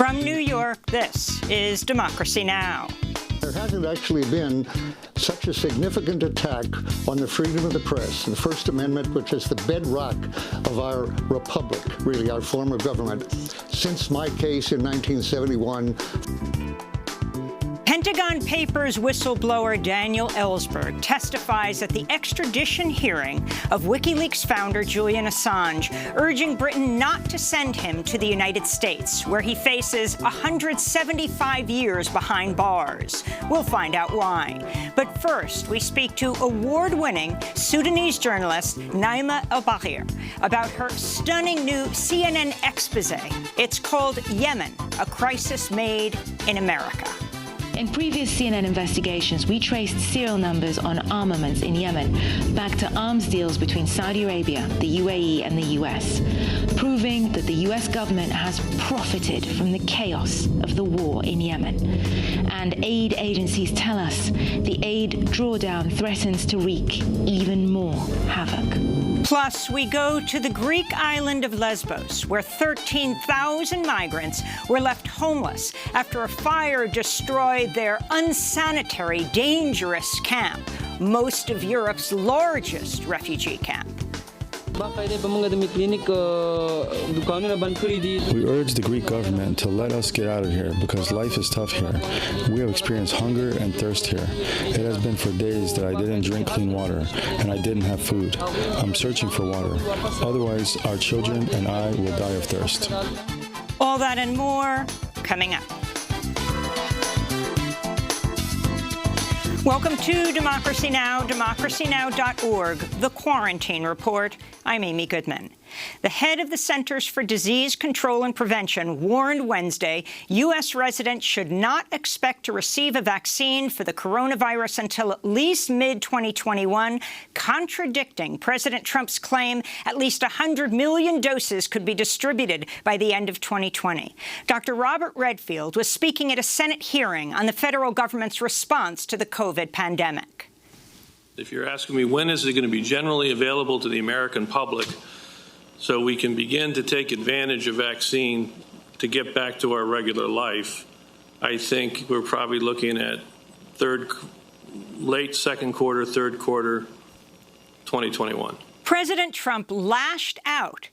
From New York, this is Democracy Now! There hasn't actually been such a significant attack on the freedom of the press, the First Amendment, which is the bedrock of our republic, really our form of government, since my case in 1971. Pentagon Papers whistleblower Daniel Ellsberg testifies at the extradition hearing of WikiLeaks founder Julian Assange, urging Britain not to send him to the United States, where he faces 175 years behind bars. We'll find out why. But first, we speak to award-winning Sudanese journalist Naima El-Bahir about her stunning new CNN expose. It's called Yemen, a crisis made in America. In previous CNN investigations, we traced serial numbers on armaments in Yemen back to arms deals between Saudi Arabia, the UAE, and the US, proving that the US government has profited from the chaos of the war in Yemen. And aid agencies tell us the aid drawdown threatens to wreak even more havoc. Plus, we go to the Greek island of Lesbos, where 13,000 migrants were left homeless after a fire destroyed their unsanitary, dangerous camp, most of Europe's largest refugee camp. We urge the Greek government to let us get out of here because life is tough here. We have experienced hunger and thirst here. It has been for days that I didn't drink clean water and I didn't have food. I'm searching for water. Otherwise, our children and I will die of thirst. All that and more coming up. Welcome to Democracy Now!, democracynow.org, The Quarantine Report. I'm Amy Goodman. The head of the Centers for Disease Control and Prevention warned Wednesday U.S. residents should not expect to receive a vaccine for the coronavirus until at least mid-2021, contradicting President Trump's claim at least 100 million doses could be distributed by the end of 2020. Dr. Robert Redfield was speaking at a Senate hearing on the federal government's response to the COVID pandemic. If you're asking me when is it going to be generally available to the American public so we can begin to take advantage of vaccine to get back to our regular life, I think we're probably looking at late second quarter, third quarter, 2021. President Trump lashed out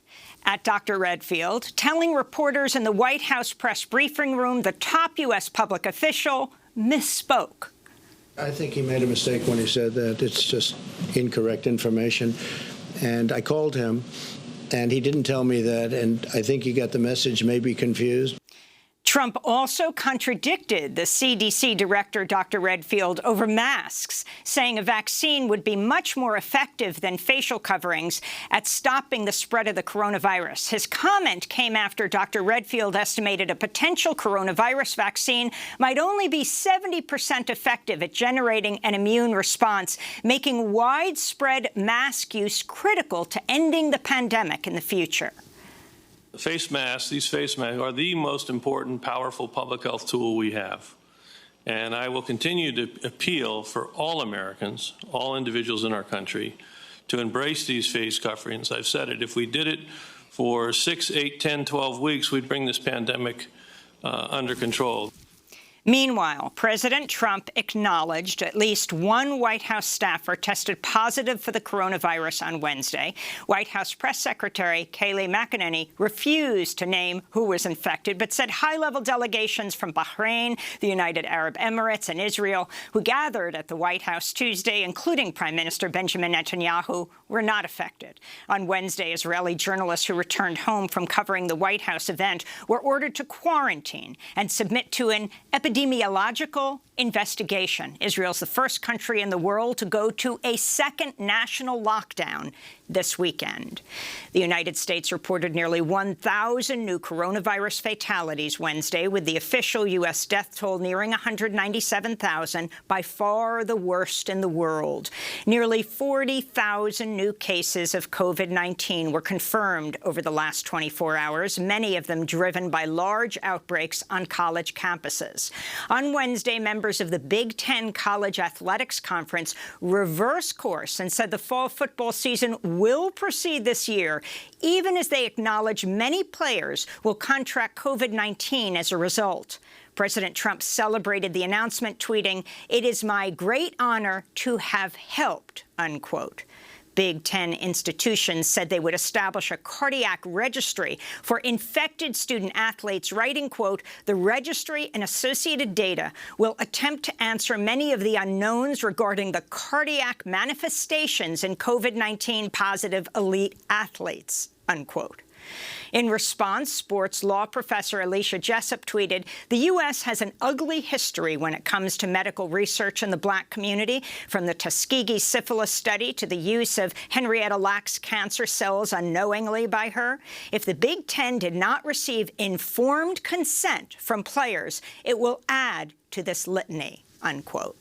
at Dr. Redfield, telling reporters in the White House press briefing room the top U.S. public official misspoke. I think he made a mistake when he said that. It's just incorrect information. And I called him, and he didn't tell me that, and I think he got the message, maybe confused. Trump also contradicted the CDC director, Dr. Redfield, over masks, saying a vaccine would be much more effective than facial coverings at stopping the spread of the coronavirus. His comment came after Dr. Redfield estimated a potential coronavirus vaccine might only be 70% effective at generating an immune response, making widespread mask use critical to ending the pandemic in the future. Face masks, these face masks are the most important, powerful public health tool we have. And I will continue to appeal for all Americans, all individuals in our country, to embrace these face coverings. I've said it, if we did it for 6, 8, 10, 12 weeks, we'd bring this pandemic under control. Meanwhile, President Trump acknowledged at least one White House staffer tested positive for the coronavirus on Wednesday. White House Press Secretary Kayleigh McEnany refused to name who was infected, but said high-level delegations from Bahrain, the United Arab Emirates, and Israel, who gathered at the White House Tuesday, including Prime Minister Benjamin Netanyahu, were not affected. On Wednesday, Israeli journalists who returned home from covering the White House event were ordered to quarantine and submit to an epidemiological investigation. Israel's the first country in the world to go to a second national lockdown this weekend. The United States reported nearly 1,000 new coronavirus fatalities Wednesday, with the official U.S. death toll nearing 197,000, by far the worst in the world. Nearly 40,000 new cases of COVID-19 were confirmed over the last 24 hours, many of them driven by large outbreaks on college campuses. On Wednesday, members members of the Big Ten College Athletics Conference reverse course and said the fall football season will proceed this year, even as they acknowledge many players will contract COVID-19 as a result. President Trump celebrated the announcement, tweeting, "It is my great honor to have helped," unquote. Big Ten institutions said they would establish a cardiac registry for infected student athletes, writing, quote, "The registry and associated data will attempt to answer many of the unknowns regarding the cardiac manifestations in COVID-19 positive elite athletes," unquote. In response, sports law professor Alicia Jessup tweeted, "The U.S. has an ugly history when it comes to medical research in the black community, from the Tuskegee syphilis study to the use of Henrietta Lacks cancer cells unknowingly by her. If the Big Ten did not receive informed consent from players, it will add to this litany," unquote.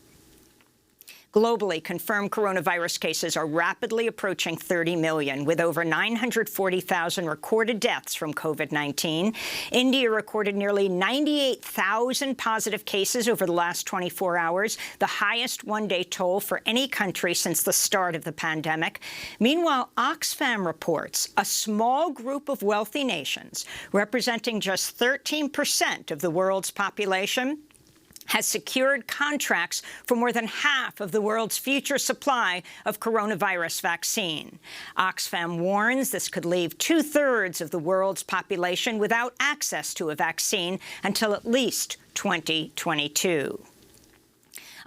Globally, confirmed coronavirus cases are rapidly approaching 30 million, with over 940,000 recorded deaths from COVID-19. India recorded nearly 98,000 positive cases over the last 24 hours, the highest one-day toll for any country since the start of the pandemic. Meanwhile, Oxfam reports a small group of wealthy nations, representing just 13% of the world's population, has secured contracts for more than half of the world's future supply of coronavirus vaccine. Oxfam warns this could leave 2/3 of the world's population without access to a vaccine until at least 2022.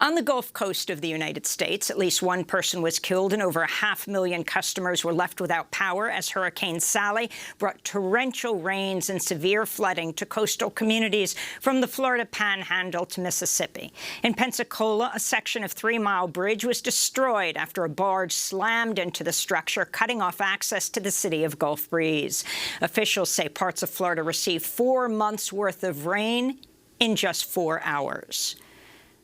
On the Gulf Coast of the United States, at least one person was killed and over 500,000 customers were left without power as Hurricane Sally brought torrential rains and severe flooding to coastal communities from the Florida Panhandle to Mississippi. In Pensacola, a section of 3 Mile Bridge was destroyed after a barge slammed into the structure, cutting off access to the city of Gulf Breeze. Officials say parts of Florida received 4 months' worth of rain in just 4 hours.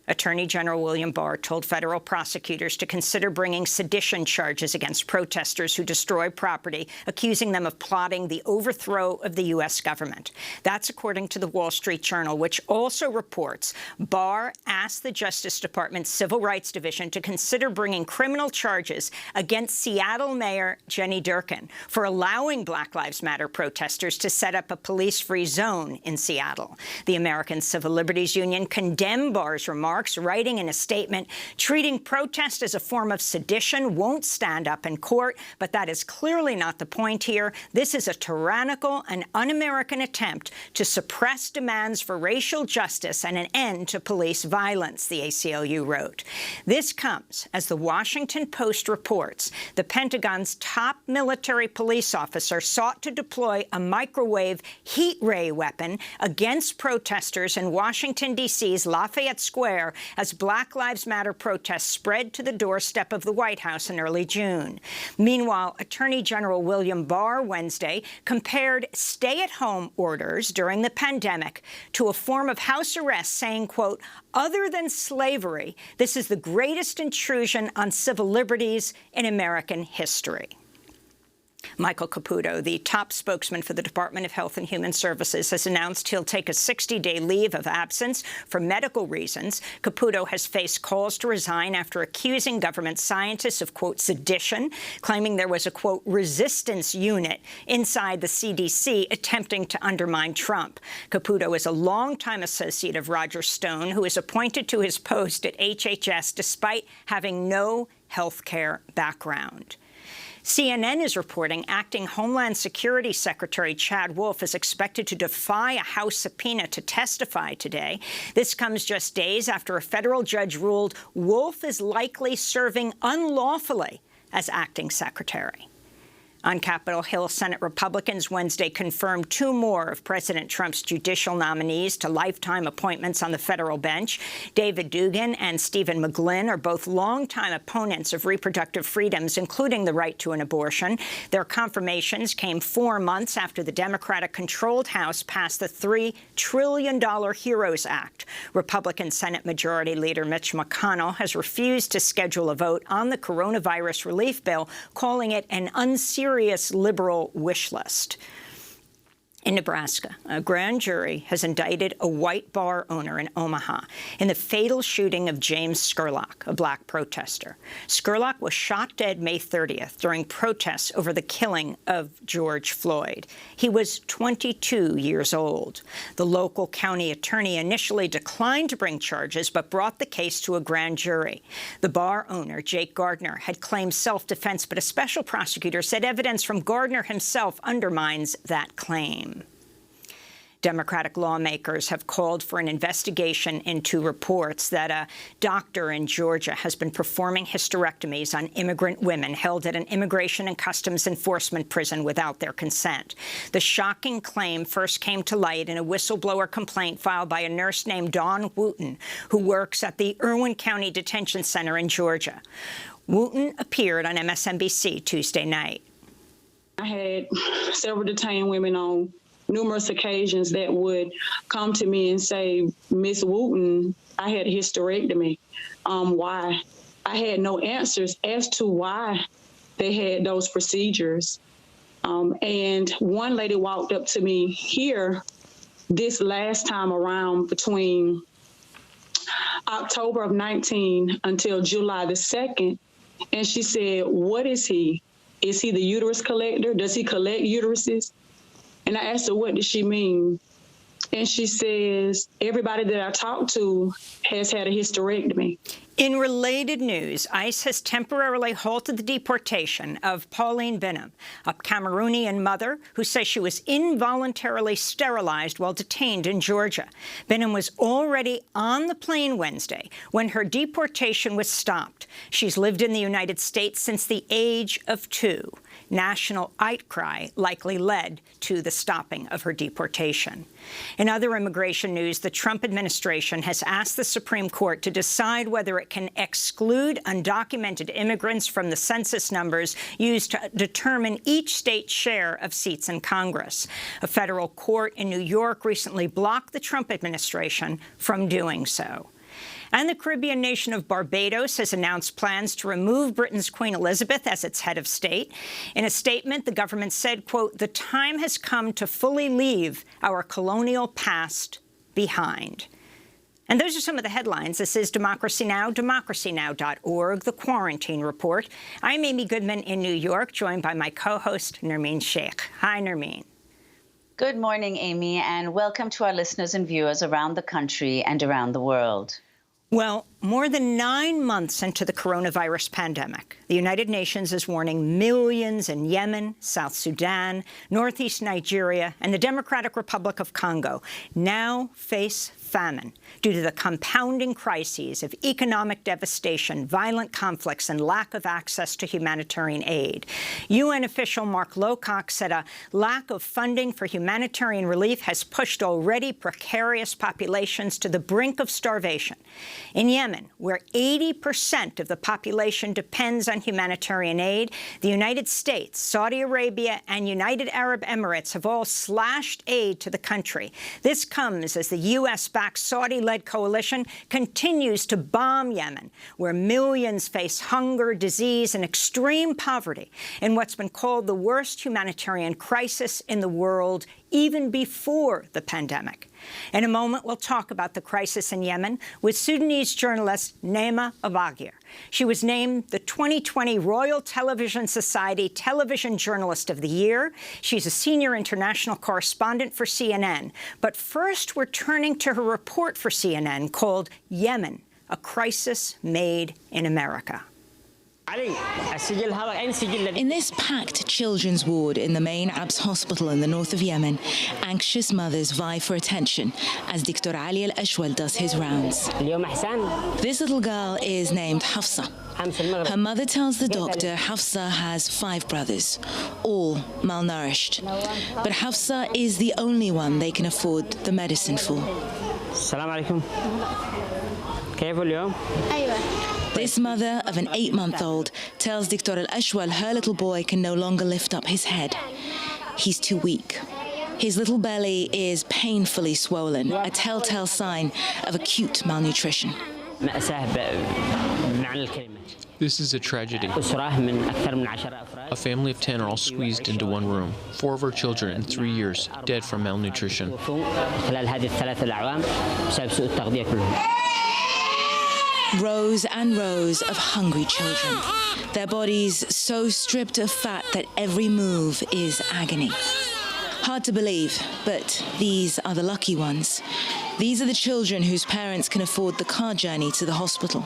Attorney General William Barr told federal prosecutors to consider bringing sedition charges against protesters who destroy property, accusing them of plotting the overthrow of the U.S. government. That's according to the Wall Street Journal, which also reports Barr asked the Justice Department's Civil Rights Division to consider bringing criminal charges against Seattle Mayor Jenny Durkan for allowing Black Lives Matter protesters to set up a police-free zone in Seattle. The American Civil Liberties Union condemned Barr's remarks, writing in a statement, "Treating protest as a form of sedition won't stand up in court, but that is clearly not the point here. This is a tyrannical and un-American attempt to suppress demands for racial justice and an end to police violence," the ACLU wrote. This comes as the Washington Post reports the Pentagon's top military police officer sought to deploy a microwave heat ray weapon against protesters in Washington, D.C.'s Lafayette Square as Black Lives Matter protests spread to the doorstep of the White House in early June. Meanwhile, Attorney General William Barr Wednesday compared stay-at-home orders during the pandemic to a form of house arrest, saying, quote, "Other than slavery, this is the greatest intrusion on civil liberties in American history." Michael Caputo, the top spokesman for the Department of Health and Human Services, has announced he'll take a 60-day leave of absence for medical reasons. Caputo has faced calls to resign after accusing government scientists of, quote, sedition, claiming there was a, quote, resistance unit inside the CDC attempting to undermine Trump. Caputo is a longtime associate of Roger Stone, who is appointed to his post at HHS despite having no health care background. CNN is reporting acting Homeland Security Secretary Chad Wolf is expected to defy a House subpoena to testify today. This comes just days after a federal judge ruled Wolf is likely serving unlawfully as acting secretary. On Capitol Hill, Senate Republicans Wednesday confirmed 2 more of President Trump's judicial nominees to lifetime appointments on the federal bench. David Dugan and Stephen McGlynn are both longtime opponents of reproductive freedoms, including the right to an abortion. Their confirmations came 4 months after the Democratic-controlled House passed the $3 trillion HEROES Act. Republican Senate Majority Leader Mitch McConnell has refused to schedule a vote on the coronavirus relief bill, calling it an unserious liberal wish list. In Nebraska, a grand jury has indicted a white bar owner in Omaha in the fatal shooting of James Scurlock, a black protester. Scurlock was shot dead May 30th during protests over the killing of George Floyd. He was 22 years old. The local county attorney initially declined to bring charges, but brought the case to a grand jury. The bar owner, Jake Gardner, had claimed self-defense, but a special prosecutor said evidence from Gardner himself undermines that claim. Democratic lawmakers have called for an investigation into reports that a doctor in Georgia has been performing hysterectomies on immigrant women held at an Immigration and Customs Enforcement prison without their consent. The shocking claim first came to light in a whistleblower complaint filed by a nurse named Dawn Wooten, who works at the Irwin County Detention Center in Georgia. Wooten appeared on MSNBC Tuesday night. I had several detained women on numerous occasions that would come to me and say, Miss Wooten, I had a hysterectomy. Why? I had no answers as to why they had those procedures. And one lady walked up to me here this last time around between October of 19 until July the 2nd. And she said, what is he? Is he the uterus collector? Does he collect uteruses? And I asked her, what does she mean? And she says, everybody that I talked to has had a hysterectomy. In related news, ICE has temporarily halted the deportation of Pauline Bingham, a Cameroonian mother who says she was involuntarily sterilized while detained in Georgia. Bingham was already on the plane Wednesday when her deportation was stopped. She's lived in the United States since the age of 2. National outcry likely led to the stopping of her deportation. In other immigration news, the Trump administration has asked the Supreme Court to decide whether it can exclude undocumented immigrants from the census numbers used to determine each state's share of seats in Congress. A federal court in New York recently blocked the Trump administration from doing so. And the Caribbean nation of Barbados has announced plans to remove Britain's Queen Elizabeth as its head of state. In a statement, the government said, quote, the time has come to fully leave our colonial past behind. And those are some of the headlines. This is Democracy Now!, democracynow.org, The Quarantine Report. I'm Amy Goodman in New York, joined by my co-host, Nermeen Sheikh. Hi, Nermeen. Good morning, Amy, and welcome to our listeners and viewers around the country and around the world. Well, more than 9 months into the coronavirus pandemic, the United Nations is warning millions in Yemen, South Sudan, northeast Nigeria, and the Democratic Republic of Congo now face famine due to the compounding crises of economic devastation, violent conflicts, and lack of access to humanitarian aid. UN official Mark Lowcock said a lack of funding for humanitarian relief has pushed already precarious populations to the brink of starvation. In Yemen, where 80% of the population depends on humanitarian aid, the United States, Saudi Arabia, and United Arab Emirates have all slashed aid to the country. This comes as the U.S.-backed Saudi-led coalition continues to bomb Yemen, where millions face hunger, disease, and extreme poverty in what's been called the worst humanitarian crisis in the world, even before the pandemic. In a moment, we'll talk about the crisis in Yemen with Sudanese journalist Naima Abagir. She was named the 2020 Royal Television Society Television Journalist of the Year. She's a senior international correspondent for CNN. But first, we're turning to her report for CNN called Yemen, a Crisis Made in America. In this packed children's ward in the main Abs hospital in the north of Yemen, anxious mothers vie for attention as Dr. Ali Al-Ashwal does his rounds. This little girl is named Hafsa. Her mother tells the doctor Hafsa has 5 brothers, all malnourished. But Hafsa is the only one they can afford the medicine for. This mother of an 8-month-old tells Dr. Al-Ashwal her little boy can no longer lift up his head. He's too weak. His little belly is painfully swollen, a telltale sign of acute malnutrition. This is a tragedy. A family of 10 are all squeezed into one room. 4 of our children in 3 years dead from malnutrition. Rows and rows of hungry children, their bodies so stripped of fat that every move is agony. Hard to believe, but these are the lucky ones. These are the children whose parents can afford the car journey to the hospital.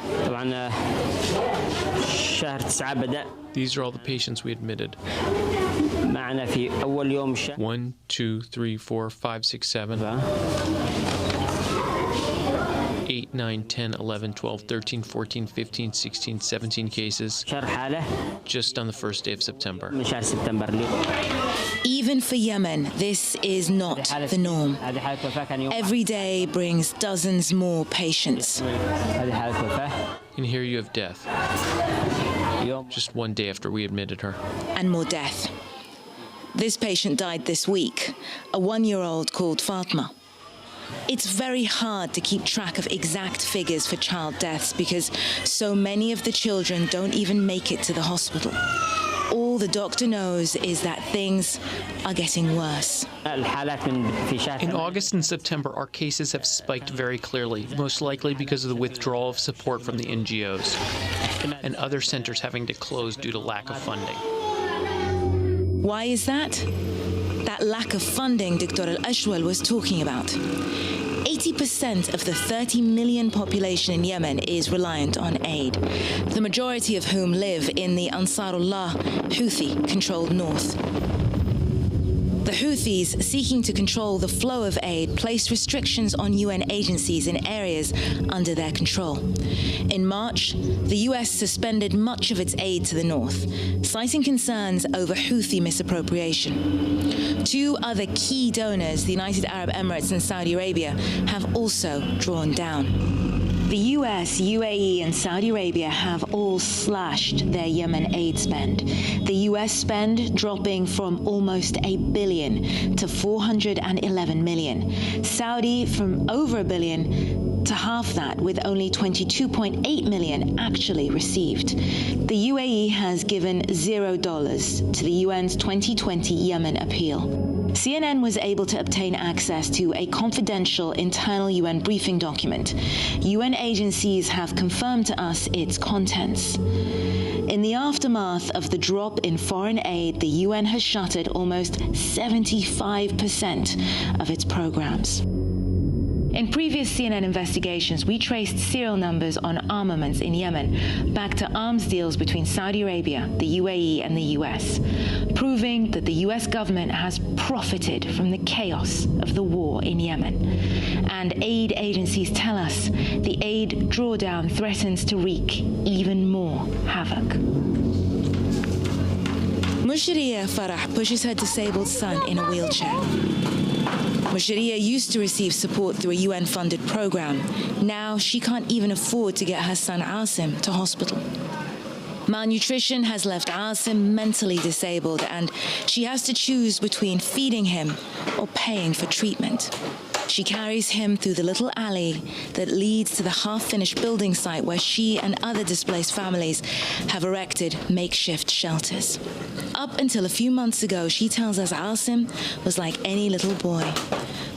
These are all the patients we admitted. 1, 2, 3, 4, 5, 6, 7. 8, 9, 10, 11, 12, 13, 14, 15, 16, 17 cases just on the first day of September. Even for Yemen, this is not the norm. Every day brings dozens more patients. And here you have death. Just one day after we admitted her. And more death. This patient died this week, a 1-year-old called Fatma. It's very hard to keep track of exact figures for child deaths because so many of the children don't even make it to the hospital. All the doctor knows is that things are getting worse. In August and September, our cases have spiked very clearly, most likely because of the withdrawal of support from the NGOs and other centers having to close due to lack of funding. Why is that? That lack of funding Dr. Al-Ashwal was talking about. 80% of the 30 million population in Yemen is reliant on aid, the majority of whom live in the Ansarullah Houthi-controlled north. The Houthis, seeking to control the flow of aid, placed restrictions on UN agencies in areas under their control. In March, the US suspended much of its aid to the north, citing concerns over Houthi misappropriation. 2 other key donors, the United Arab Emirates and Saudi Arabia, have also drawn down. The US, UAE, and Saudi Arabia have all slashed their Yemen aid spend. The US spend dropping from almost $1 billion to $411 million. Saudi from over $1 billion to half that, with only $22.8 million actually received. The UAE has given $0 to the UN's 2020 Yemen appeal. CNN was able to obtain access to a confidential internal UN briefing document. UN agencies have confirmed to us its contents. In the aftermath of the drop in foreign aid, the UN has shuttered almost 75% of its programs. In previous CNN investigations, we traced serial numbers on armaments in Yemen back to arms deals between Saudi Arabia, the UAE, and the US, proving that the US government has profited from the chaos of the war in Yemen. And aid agencies tell us the aid drawdown threatens to wreak even more havoc. Mushriya Farah pushes her disabled son in a wheelchair. Mushriya used to receive support through a UN-funded program. Now she can't even afford to get her son Asim to hospital. Malnutrition has left Asim mentally disabled, and she has to choose between feeding him or paying for treatment. She carries him through the little alley that leads to the half-finished building site where she and other displaced families have erected makeshift shelters. Up until a few months ago, she tells us Asim was like any little boy.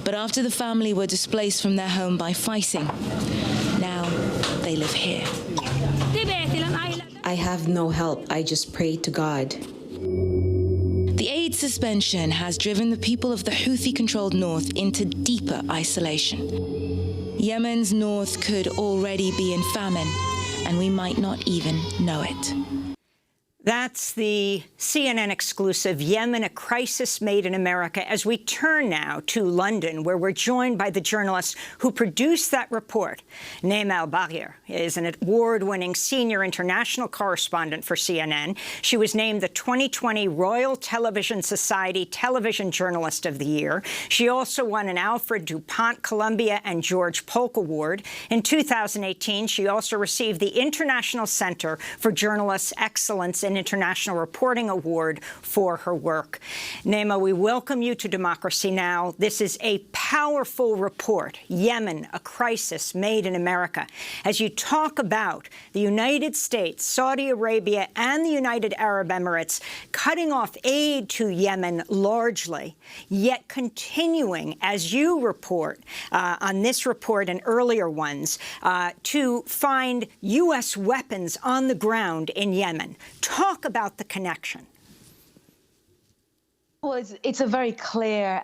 But after the family were displaced from their home by fighting, now they live here. I have no help. I just pray to God. The aid suspension has driven the people of the Houthi-controlled north into deeper isolation. Yemen's north could already be in famine, and we might not even know it. That's the CNN exclusive Yemen, a crisis made in America. As we turn now to London, where we're joined by the journalist who produced that report. Naima Al-Baghir is an award-winning senior international correspondent for CNN. She was named the 2020 Royal Television Society Television Journalist of the Year. She also won an Alfred DuPont Columbia and George Polk Award. In 2018, she also received the International Center for Journalists' Excellence in an International Reporting Award for her work. Naima, we welcome you to Democracy Now! This is a powerful report, Yemen, a crisis made in America, as you talk about the United States, Saudi Arabia, and the United Arab Emirates cutting off aid to Yemen largely, yet continuing, as you report on this report and earlier ones, to find U.S. weapons on the ground in Yemen. Talk about the connection. Well, it's a very clear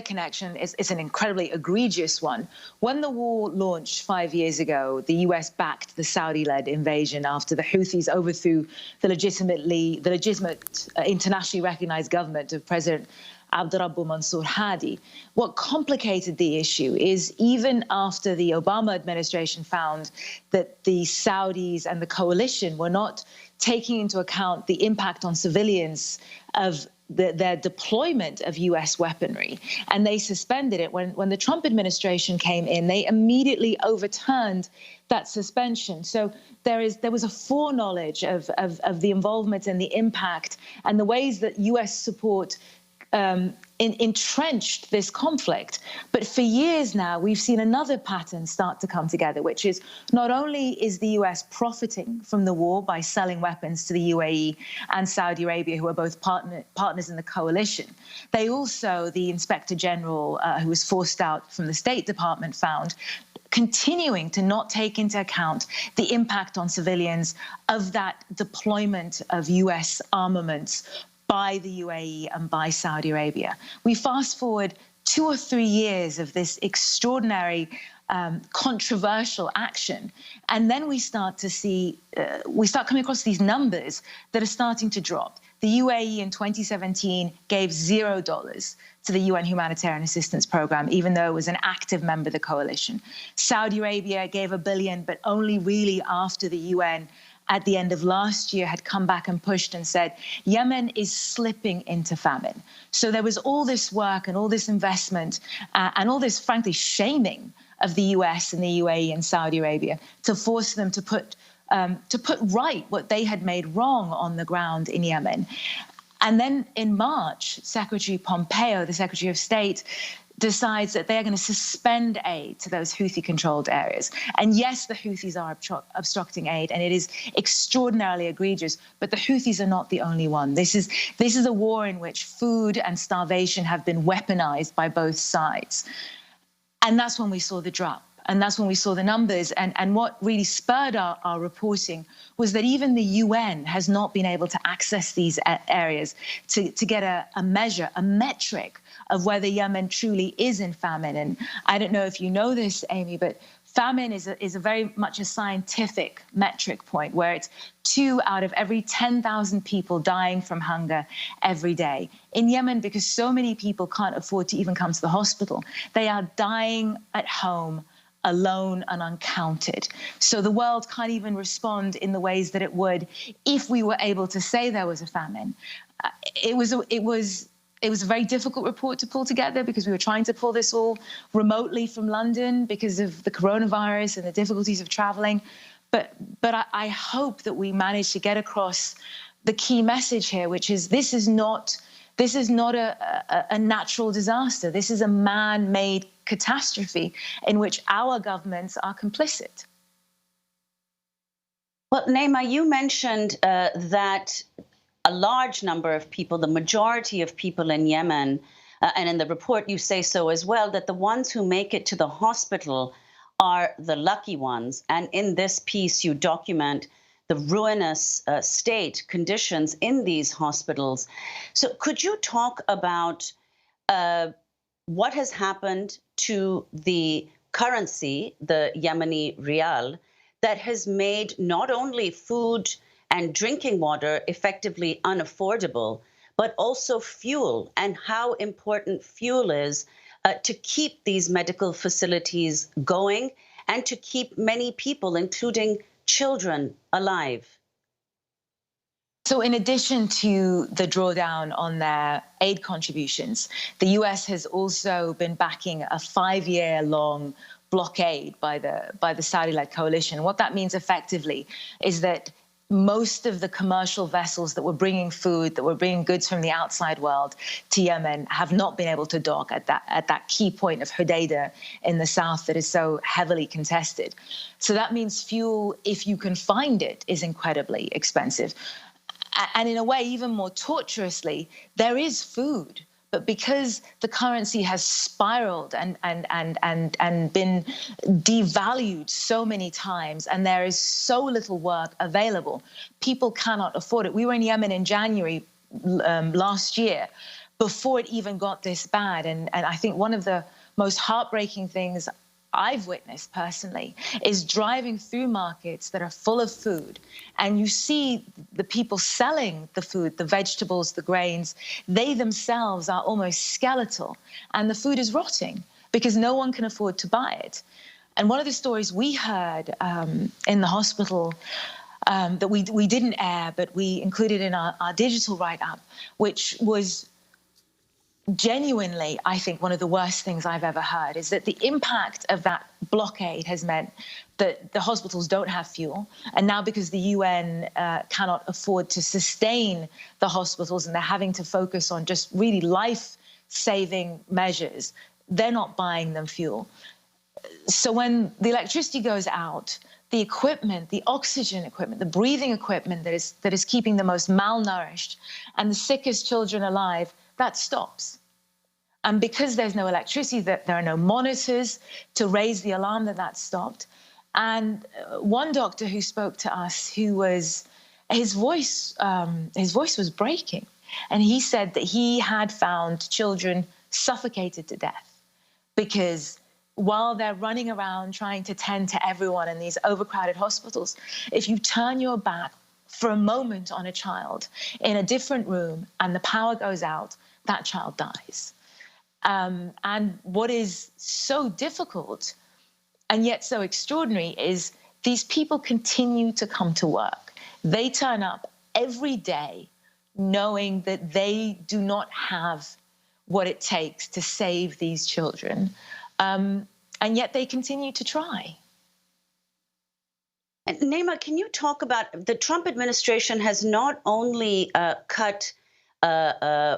connection. It's an incredibly egregious one. When the war launched 5 years ago, the U.S. backed the Saudi-led invasion after the Houthis overthrew the legitimate, internationally recognized government of President Abdurrabbu Mansour Hadi. What complicated the issue is even after the Obama administration found that the Saudis and the coalition were not taking into account the impact on civilians of their deployment of U.S. weaponry, and they suspended it. When the Trump administration came in, they immediately overturned that suspension. So there was a foreknowledge of the involvement and the impact and the ways that U.S. support entrenched this conflict. But for years now, we've seen another pattern start to come together, which is not only is the U.S. profiting from the war by selling weapons to the UAE and Saudi Arabia, who are both partners in the coalition, they also, the Inspector General, who was forced out from the State Department, found continuing to not take into account the impact on civilians of that deployment of U.S. armaments by the UAE and by Saudi Arabia. We fast forward 2 or 3 years of this extraordinary, controversial action, and then we start to see, we start coming across these numbers that are starting to drop. The UAE in 2017 gave $0 to the UN Humanitarian Assistance Program, even though it was an active member of the coalition. Saudi Arabia gave $1 billion, but only really after the UN at the end of last year had come back and pushed and said, Yemen is slipping into famine. So there was all this work and all this investment and all this, frankly, shaming of the US and the UAE and Saudi Arabia to force them to put right what they had made wrong on the ground in Yemen. And then in March, Secretary Pompeo, the Secretary of State, decides that they're going to suspend aid to those Houthi-controlled areas. And yes, the Houthis are obstructing aid, and it is extraordinarily egregious, but the Houthis are not the only one. This is a war in which food and starvation have been weaponized by both sides. And that's when we saw the drop. And that's when we saw the numbers. And what really spurred our reporting was that even the UN has not been able to access these areas to get a measure, a metric of whether Yemen truly is in famine. And I don't know if you know this, Amy, but famine is a very much a scientific metric point where it's 2 out of every 10,000 people dying from hunger every day. In Yemen, because so many people can't afford to even come to the hospital, they are dying at home, alone and uncounted. So the world can't even respond in the ways that it would if we were able to say there was a famine. It was a very difficult report to pull together because we were trying to pull this all remotely from London because of the coronavirus and the difficulties of traveling. But I hope that we managed to get across the key message here, which is this is not a natural disaster. This is a man-made catastrophe in which our governments are complicit. Well, Naima, you mentioned that a large number of people, the majority of people in Yemen, and in the report you say so as well, that the ones who make it to the hospital are the lucky ones. And in this piece, you document the ruinous state conditions in these hospitals. So could you talk about what has happened to the currency, the Yemeni rial, that has made not only food and drinking water effectively unaffordable, but also fuel, and how important fuel is to keep these medical facilities going and to keep many people, including children, alive? So in addition to the drawdown on their aid contributions, the US has also been backing a 5-year-long blockade by the Saudi-led coalition. What that means effectively is that most of the commercial vessels that were bringing food, that were bringing goods from the outside world to Yemen have not been able to dock at that key point of Hodeidah in the south that is so heavily contested. So that means fuel, if you can find it, is incredibly expensive. And in a way, even more tortuously, there is food. But because the currency has spiraled and been devalued so many times, and there is so little work available, people cannot afford it. We were in Yemen in January last year, before it even got this bad. And I think one of the most heartbreaking things I've witnessed personally is driving through markets that are full of food, and you see the people selling the food, the vegetables, the grains, they themselves are almost skeletal, and the food is rotting because no one can afford to buy it. And one of the stories we heard in the hospital that we didn't air, but we included in our digital write-up, which was genuinely, I think, one of the worst things I've ever heard, is that the impact of that blockade has meant that the hospitals don't have fuel. And now, because the UN cannot afford to sustain the hospitals and they're having to focus on just really life-saving measures, they're not buying them fuel. So when the electricity goes out, the equipment, the oxygen equipment, the breathing equipment that is keeping the most malnourished and the sickest children alive, that stops. And because there's no electricity, that there are no monitors to raise the alarm that stopped. And one doctor who spoke to us, his voice was breaking, and he said that he had found children suffocated to death because while they're running around trying to tend to everyone in these overcrowded hospitals, if you turn your back for a moment on a child in a different room and the power goes out, that child dies. And what is so difficult and yet so extraordinary is these people continue to come to work. They turn up every day knowing that they do not have what it takes to save these children, and yet they continue to try. And Naima, can you talk about the Trump administration has not only cut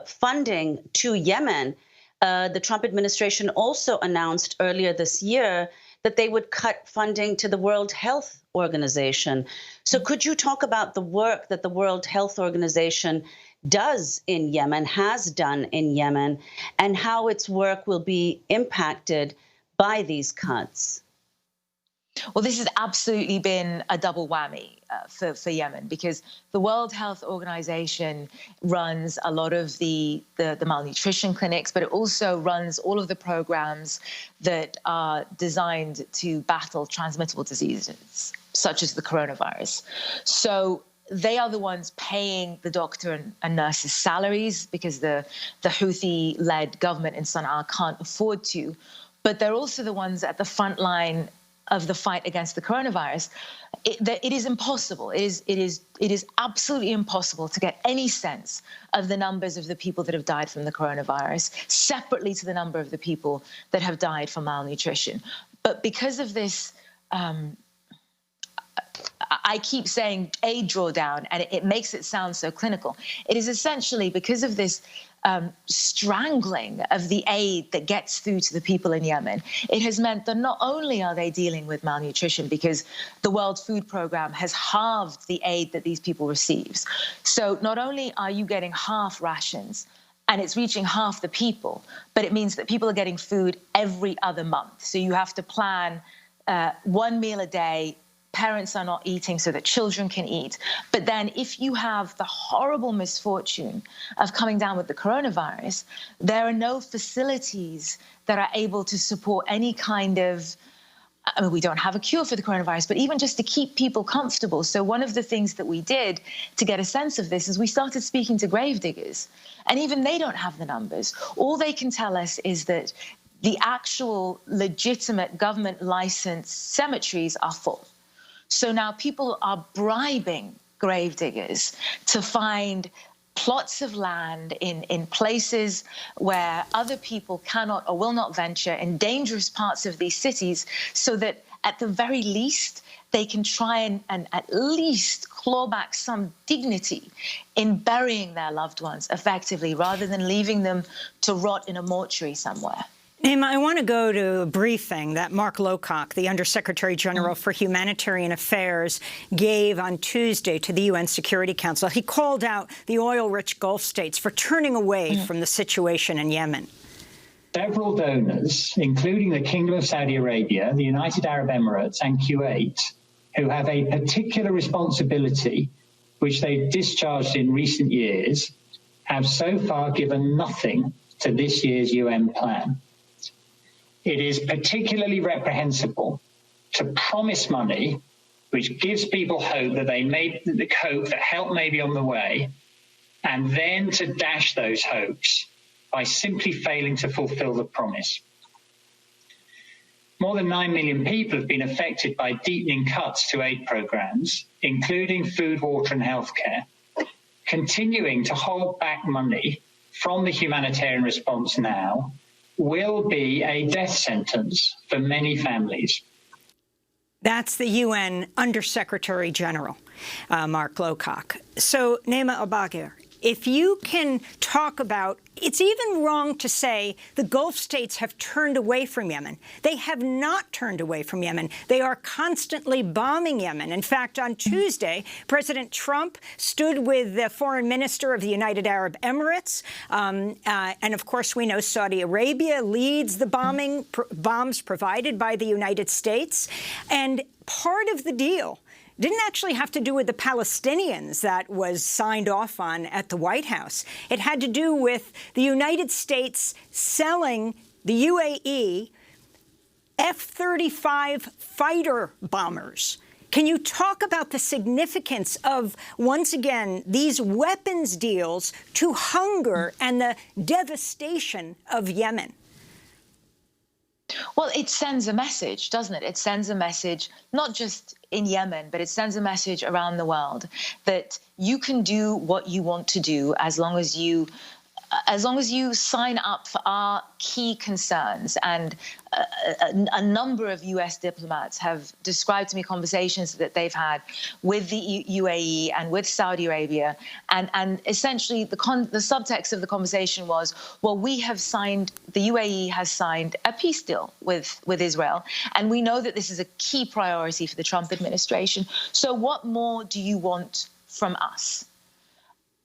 funding to Yemen. The Trump administration also announced earlier this year that they would cut funding to the World Health Organization. So could you talk about the work that the World Health Organization does in Yemen, has done in Yemen, and how its work will be impacted by these cuts? Well, this has absolutely been a double whammy for Yemen, because the World Health Organization runs a lot of the malnutrition clinics, but it also runs all of the programs that are designed to battle transmittable diseases, such as the coronavirus. So they are the ones paying the doctor and nurses' salaries because the Houthi-led government in Sana'a can't afford to. But they're also the ones at the front line of the fight against the coronavirus. It is impossible. It is absolutely impossible to get any sense of the numbers of the people that have died from the coronavirus separately to the number of the people that have died from malnutrition. But because of this, I keep saying aid drawdown, and it makes it sound so clinical. It is essentially because of this strangling of the aid that gets through to the people in Yemen. It has meant that not only are they dealing with malnutrition, because the World Food Programme has halved the aid that these people receive. So not only are you getting half rations, and it's reaching half the people, but it means that people are getting food every other month. So you have to plan one meal a day. Parents are not eating so that children can eat. But then if you have the horrible misfortune of coming down with the coronavirus, there are no facilities that are able to support any kind of, I mean, we don't have a cure for the coronavirus, but even just to keep people comfortable. So one of the things that we did to get a sense of this is we started speaking to gravediggers, and even they don't have the numbers. All they can tell us is that the actual legitimate government licensed cemeteries are full. So now people are bribing gravediggers to find plots of land in places where other people cannot or will not venture, in dangerous parts of these cities, so that at the very least, they can try and at least claw back some dignity in burying their loved ones effectively, rather than leaving them to rot in a mortuary somewhere. Naima, I want to go to a briefing that Mark Lowcock, the Undersecretary General for Humanitarian Affairs, gave on Tuesday to the UN Security Council. He called out the oil-rich Gulf states for turning away from the situation in Yemen. Several donors, including the Kingdom of Saudi Arabia, the United Arab Emirates, and Kuwait, who have a particular responsibility, which they've discharged in recent years, have so far given nothing to this year's UN plan. It is particularly reprehensible to promise money, which gives people hope that that help may be on the way, and then to dash those hopes by simply failing to fulfill the promise. More than 9 million people have been affected by deepening cuts to aid programs, including food, water, and healthcare. Continuing to hold back money from the humanitarian response now will be a death sentence for many families. That's the UN Undersecretary General, Mark Lowcock. So, Naima Al-Bagir, if you can talk about, it's even wrong to say the Gulf states have turned away from Yemen. They have not turned away from Yemen. They are constantly bombing Yemen. In fact, on Tuesday, President Trump stood with the foreign minister of the United Arab Emirates. And of course, we know Saudi Arabia leads the bombs provided by the United States. And part of the deal didn't actually have to do with the Palestinians that was signed off on at the White House. It had to do with the United States selling the UAE F-35 fighter bombers. Can you talk about the significance of, once again, these weapons deals to hunger and the devastation of Yemen? Well, it sends a message, doesn't it? It sends a message, not just in Yemen, but it sends a message around the world that you can do what you want to do as long as you sign up for our key concerns. And a number of U.S. diplomats have described to me conversations that they've had with the UAE and with Saudi Arabia. And essentially, the subtext of the conversation was, well, the UAE has signed a peace deal with Israel. And we know that this is a key priority for the Trump administration. So what more do you want from us?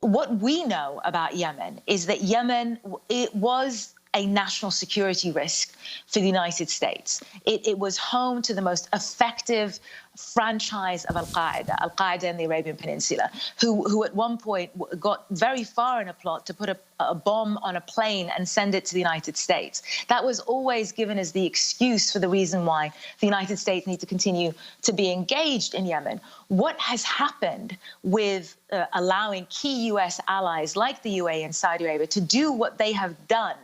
What we know about Yemen is that Yemen, it was a national security risk for the United States. It was home to the most effective franchise of Al-Qaeda in the Arabian Peninsula, who at one point got very far in a plot to put a bomb on a plane and send it to the United States. That was always given as the excuse for the reason why the United States need to continue to be engaged in Yemen. What has happened with allowing key U.S. allies like the UAE and Saudi Arabia to do what they have done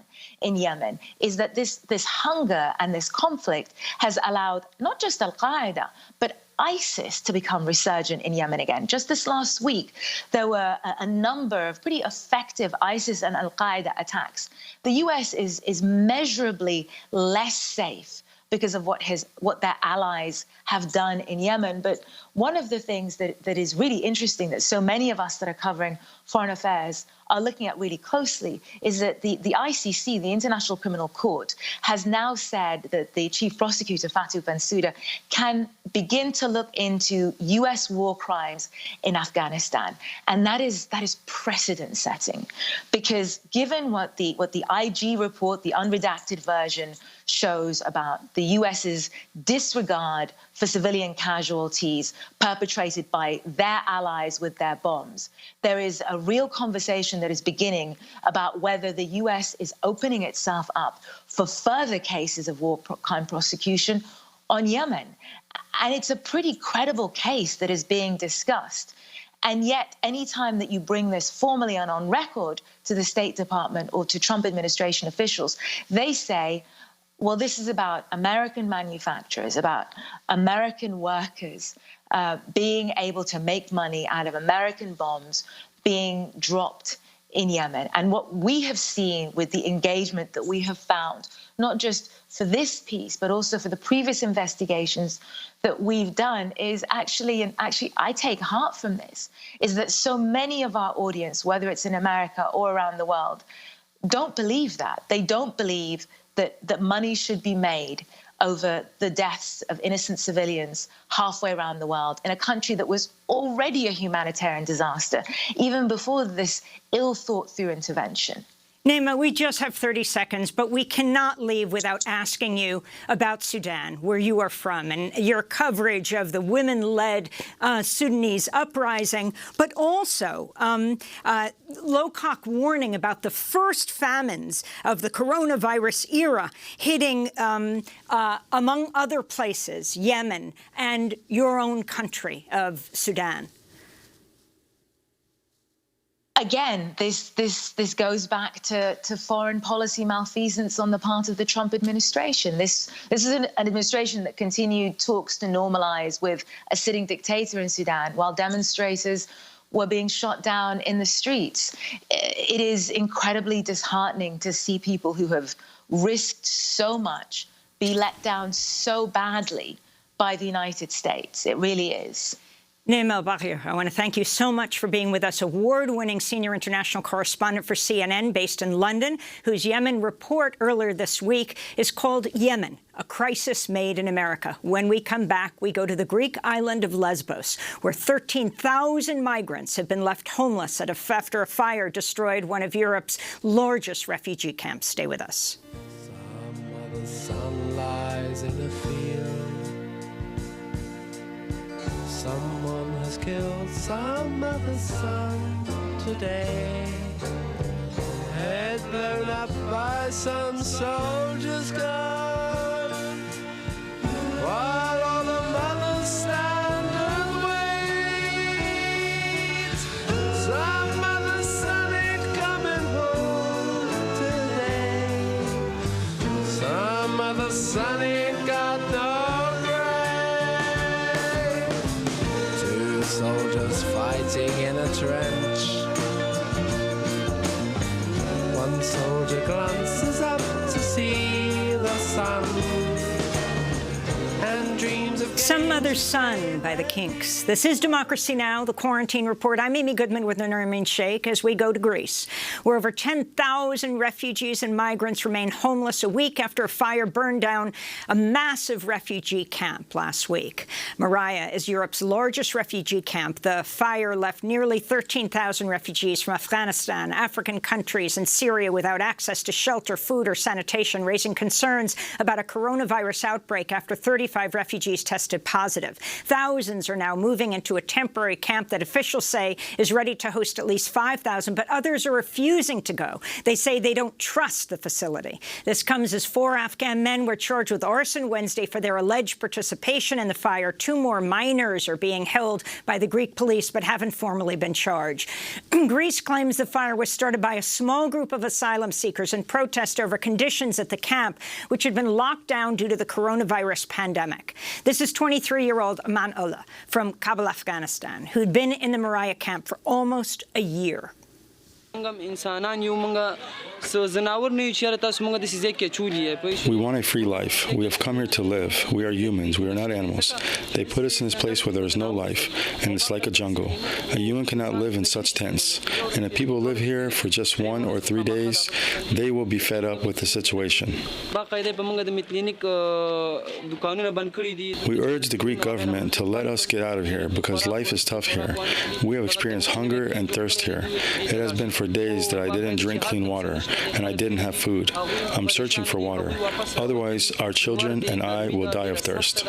in Yemen is that this hunger and this conflict has allowed not just Al-Qaeda, but ISIS to become resurgent in Yemen again. Just this last week, there were a number of pretty effective ISIS and Al-Qaeda attacks. The U.S. is measurably less safe because of what their allies have done in Yemen. But one of the things that is really interesting that so many of us that are covering foreign affairs are looking at really closely is that the ICC, the International Criminal Court, has now said that the chief prosecutor, Fatou Bensouda, can begin to look into U.S. war crimes in Afghanistan. And that is precedent setting, because given what the IG report, the unredacted version, shows about the U.S.'s disregard for civilian casualties perpetrated by their allies with their bombs, there is a real conversation that is beginning about whether the U.S. is opening itself up for further cases of war crime prosecution on Yemen. And it's a pretty credible case that is being discussed. And yet, any time that you bring this formally and on record to the State Department or to Trump administration officials, they say, well, this is about American manufacturers, about American workers being able to make money out of American bombs being dropped in Yemen. And what we have seen with the engagement that we have found, not just for this piece, but also for the previous investigations that we've done, is actually I take heart from this, is that so many of our audience, whether it's in America or around the world, don't believe that. They don't believe that money should be made over the deaths of innocent civilians halfway around the world in a country that was already a humanitarian disaster, even before this ill-thought-through intervention. Naima, we just have 30 seconds, but we cannot leave without asking you about Sudan, where you are from, and your coverage of the women-led Sudanese uprising, but also Lowcock warning about the first famines of the coronavirus era hitting, among other places, Yemen and your own country of Sudan. Again, this goes back to foreign policy malfeasance on the part of the Trump administration. This is an administration that continued talks to normalize with a sitting dictator in Sudan while demonstrators were being shot down in the streets. It is incredibly disheartening to see people who have risked so much be let down so badly by the United States. It really is. Naima El-Bahir, I want to thank you so much for being with us, award-winning senior international correspondent for CNN based in London, whose Yemen report earlier this week is called Yemen, a crisis made in America. When we come back, we go to the Greek island of Lesbos, where 13,000 migrants have been left homeless after a fire destroyed one of Europe's largest refugee camps. Stay with us. The sun lies in a field. Someone has killed some other son today. Head blown up by some soldier's gun. While all the mothers stand and wait. Some other son ain't coming home today. Some other son ain't got no soldiers fighting in a trench. One soldier glances up to see the sun and dreams of Some Other Son by the Kinks. This is Democracy Now!, the Quarantine Report. I'm Amy Goodman with Nermin Sheikh as we go to Greece, where over 10,000 refugees and migrants remain homeless a week after a fire burned down a massive refugee camp last week. Moria is Europe's largest refugee camp. The fire left nearly 13,000 refugees from Afghanistan, African countries, and Syria without access to shelter, food, or sanitation, raising concerns about a coronavirus outbreak after 35 refugees tested positive. Thousands are now moving into a temporary camp that officials say is ready to host at least 5,000, but others are refusing to go. They say they don't trust the facility. This comes as 4 Afghan men were charged with arson Wednesday for their alleged participation in the fire. 2 more minors are being held by the Greek police but haven't formally been charged. Greece claims the fire was started by a small group of asylum seekers in protest over conditions at the camp, which had been locked down due to the coronavirus pandemic. This is 23-year-old Aman Ullah from Kabul, Afghanistan, who'd been in the Moria camp for almost a year. We want a free life. We have come here to live. We are humans. We are not animals. They put us in this place where there is no life, and it's like a jungle. A human cannot live in such tents. And if people live here for just 1 or 3 days, they will be fed up with the situation. We urge the Greek government to let us get out of here because life is tough here. We have experienced hunger and thirst here. It has been for days that I didn't drink clean water and I didn't have food. I'm searching for water. Otherwise, our children and I will die of thirst.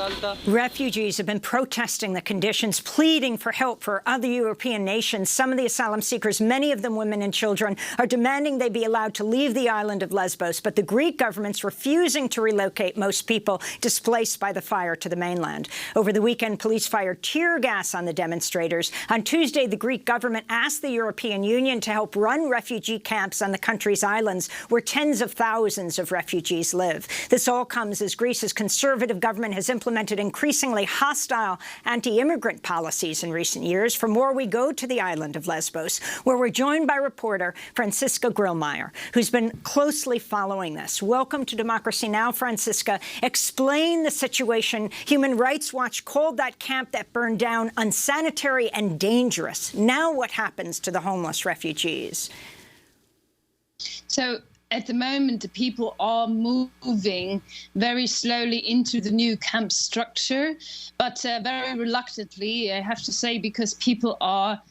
Refugees have been protesting the conditions, pleading for help for other European nations. Some of the asylum seekers, many of them women and children, are demanding they be allowed to leave the island of Lesbos. But the Greek government's refusing to relocate most people displaced by the fire to the mainland. Over the weekend, police fired tear gas on the demonstrators. On Tuesday, the Greek government asked the European Union to help run refugee camps on the country's islands where tens of thousands of refugees live. This all comes as Greece's conservative government has implemented increasingly hostile anti-immigrant policies in recent years. For more, we go to the island of Lesbos, where we're joined by reporter Franziska Grillmeyer, who's been closely following this. Welcome to Democracy Now!, Franziska. Explain the situation. Human Rights Watch called that camp that burned down unsanitary and dangerous. Now what happens to the homeless refugees? So at the moment, the people are moving very slowly into the new camp structure, but very reluctantly, I have to say, because people are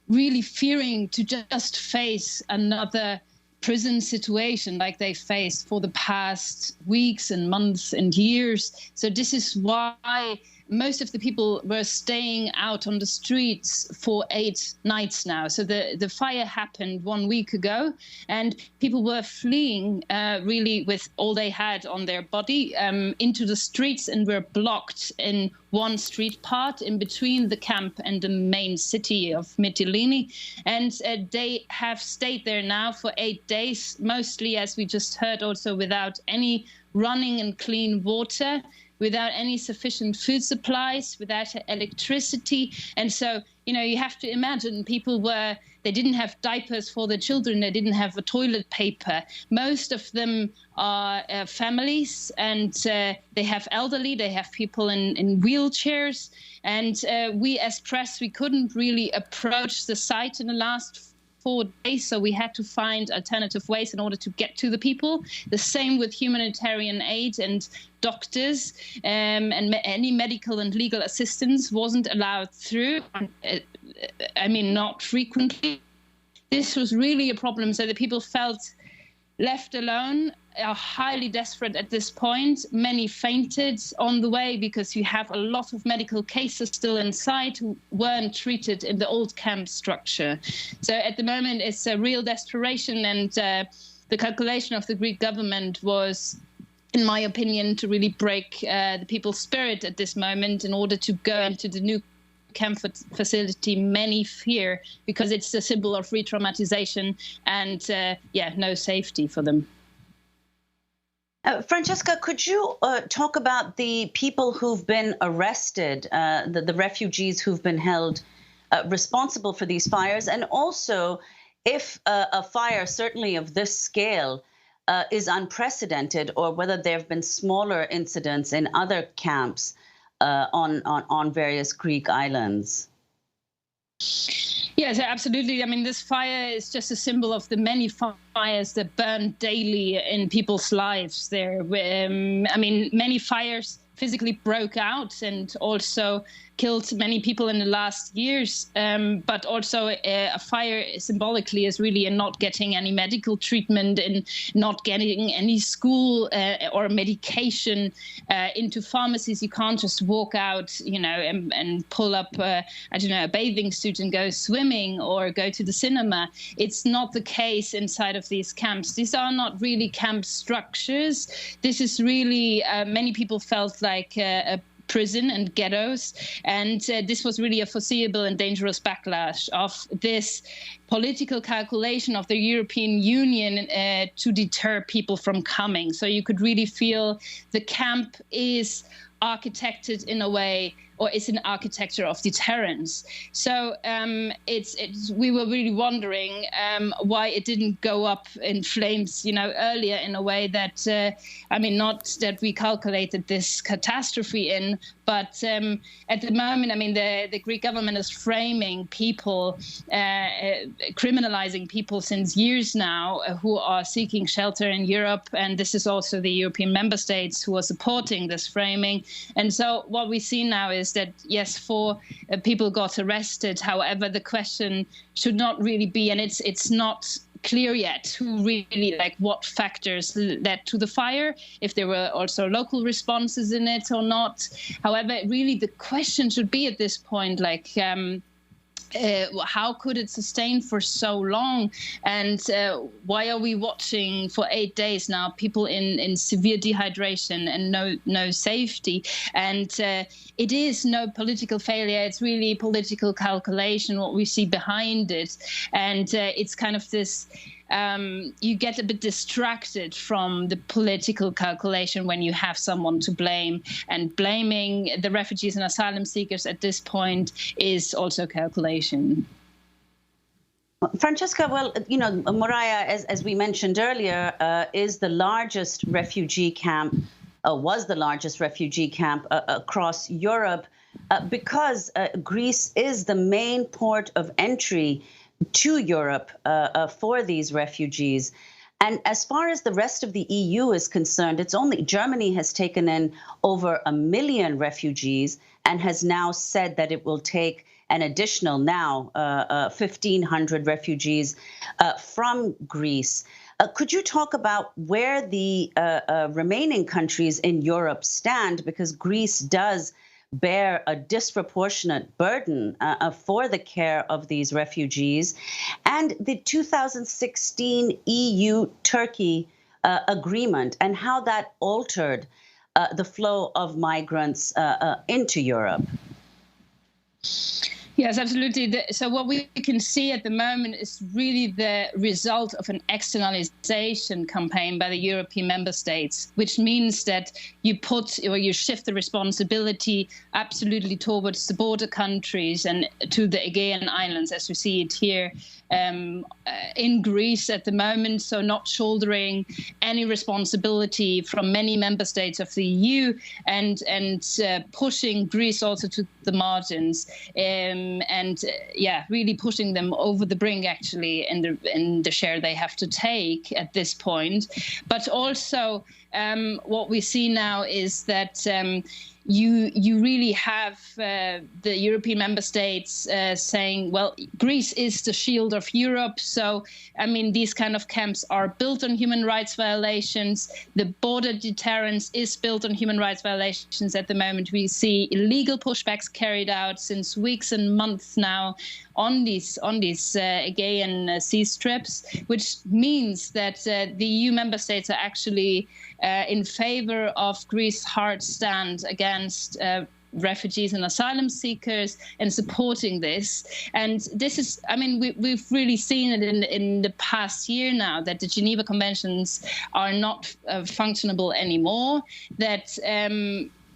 really fearing to just face another prison situation like they faced for the past weeks and months and years. So this is why most of the people were staying out on the streets for 8 nights now. So the fire happened 1 week ago, and people were fleeing really with all they had on their body into the streets, and were blocked in one street part in between the camp and the main city of Mytilene. And they have stayed there now for 8 days, mostly, as we just heard, also without any running and clean water, without any sufficient food supplies, without electricity. And so, you know, you have to imagine people they didn't have diapers for their children, they didn't have toilet paper. Most of them are families, and they have elderly, they have people in wheelchairs. And we as press, we couldn't really approach the site in the last 4 days, so we had to find alternative ways in order to get to the people. The same with humanitarian aid and doctors, and any medical and legal assistance wasn't allowed through. I mean, not frequently. This was really a problem, so the people felt left alone, are highly desperate at this point. Many fainted on the way because you have a lot of medical cases still inside who weren't treated in the old camp structure. So at the moment, it's a real desperation, and the calculation of the Greek government was, in my opinion, to really break the people's spirit at this moment in order to go into the new camp facility. Many fear because it's a symbol of re-traumatization and, no safety for them. Francesca, could you talk about the people who've been arrested, the refugees who've been held responsible for these fires, and also if a fire, certainly of this scale, is unprecedented, or whether there have been smaller incidents in other camps on various Greek islands? Yes, absolutely. I mean, this fire is just a symbol of the many fires that burn daily in people's lives there. I mean, many fires physically broke out and also killed many people in the last years. But also a fire symbolically is really in not getting any medical treatment and not getting any school or medication into pharmacies. You can't just walk out, and pull up, a bathing suit and go swimming or go to the cinema. It's not the case inside of these camps. These are not really camp structures. This is really, many people felt like a prison and ghettos, and this was really a foreseeable and dangerous backlash of this political calculation of the European Union to deter people from coming. So you could really feel the camp is architected in a way, or is an architecture of deterrence. So we were really wondering why it didn't go up in flames, earlier, in a way that, not that we calculated this catastrophe in, but at the moment, the Greek government is framing people, criminalizing people since years now who are seeking shelter in Europe. And this is also the European member states who are supporting this framing. And so what we see now is that, yes, 4 people got arrested. However, the question should not really be, and it's not clear yet who really, what factors led to the fire, if there were also local responses in it or not. However, really the question should be at this point, how could it sustain for so long? And why are we watching for 8 days now people in severe dehydration and no safety? And it is no political failure. It's really political calculation, what we see behind it. And it's kind of this, you get a bit distracted from the political calculation when you have someone to blame. And blaming the refugees and asylum seekers at this point is also calculation. Francesca, well, you know, Moria, as we mentioned earlier, is the largest refugee camp, was the largest refugee camp across Europe because Greece is the main port of entry to Europe for these refugees. And as far as the rest of the EU is concerned, it's only Germany has taken in over 1 million refugees and has now said that it will take an additional now 1,500 refugees from Greece. Could you talk about where the remaining countries in Europe stand? Because Greece does bear a disproportionate burden for the care of these refugees. And the 2016 EU-Turkey agreement and how that altered the flow of migrants into Europe. Yes, absolutely. So what we can see at the moment is really the result of an externalization campaign by the European member states, which means that you shift the responsibility absolutely towards the border countries and to the Aegean Islands, as we see it here in Greece at the moment. So not shouldering any responsibility from many member states of the EU and pushing Greece also to the margins. Really pushing them over the brink, actually, in the share they have to take at this point. But also, what we see now is that you really have the European member states saying, well, Greece is the shield of Europe. So, I mean, these kind of camps are built on human rights violations. The border deterrence is built on human rights violations at the moment. We see illegal pushbacks carried out since weeks and months now on these Aegean sea strips, which means that the EU member states are actually in favor of Greece's hard stand against refugees and asylum seekers and supporting this. And this is, I mean, we've really seen it in the past year now that the Geneva Conventions are not functionable anymore, that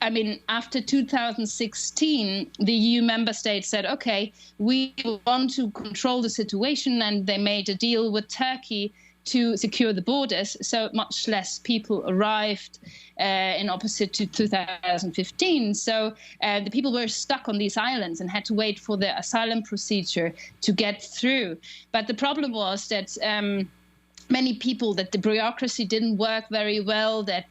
I mean, after 2016, the EU member states said, OK, we want to control the situation, and they made a deal with Turkey to secure the borders, so much less people arrived in opposite to 2015. So the people were stuck on these islands and had to wait for the asylum procedure to get through. But the problem was that many people, that the bureaucracy didn't work very well, that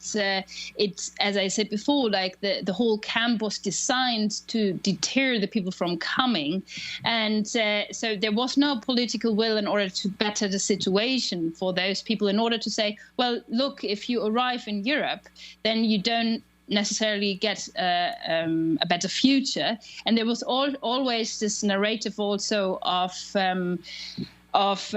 it's, as I said before, like the whole camp was designed to deter the people from coming. And so there was no political will in order to better the situation for those people, in order to say, well, look, if you arrive in Europe, then you don't necessarily get a better future. And there was always this narrative also of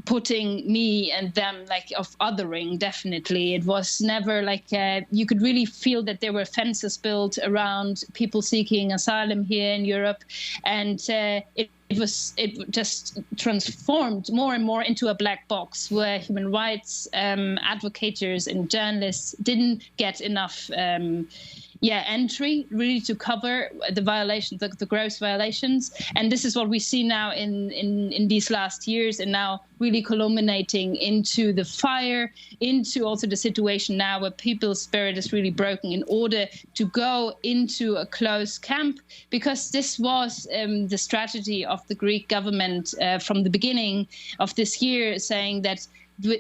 putting me and them, like, of othering. Definitely, it was never like you could really feel that there were fences built around people seeking asylum here in Europe, and it just transformed more and more into a black box where human rights advocates and journalists didn't get enough entry really to cover the violations, the gross violations. And this is what we see now in these last years, and now really culminating into the fire, into also the situation now where people's spirit is really broken in order to go into a closed camp, because this was the strategy of the Greek government from the beginning of this year, saying that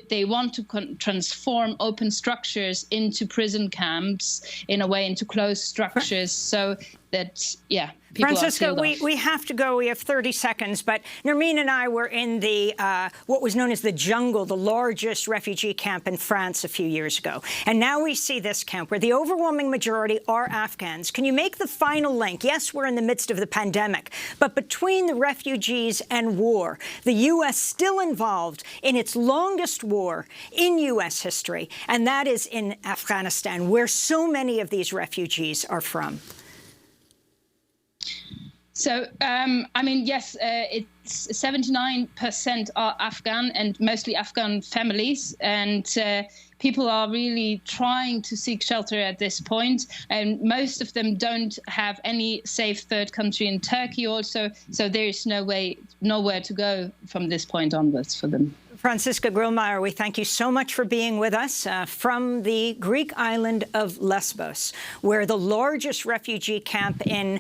they want to transform open structures into prison camps, in a way, into closed structures. So that, yeah, people Francisca, are killed we have to go. We have 30 seconds. But Nermeen and I were in the what was known as the jungle, the largest refugee camp in France a few years ago. And now we see this camp where the overwhelming majority are Afghans. Can you make the final link? Yes, we're in the midst of the pandemic, but between the refugees and war, the U.S. still involved in its longest war in U.S. history, and that is in Afghanistan, where so many of these refugees are from. So, I mean, yes, it's 79% are Afghan and mostly Afghan families. And people are really trying to seek shelter at this point. And most of them don't have any safe third country in Turkey also. So there is nowhere to go from this point onwards for them. Francisca Grillmeyer, we thank you so much for being with us from the Greek island of Lesbos, where the largest refugee camp in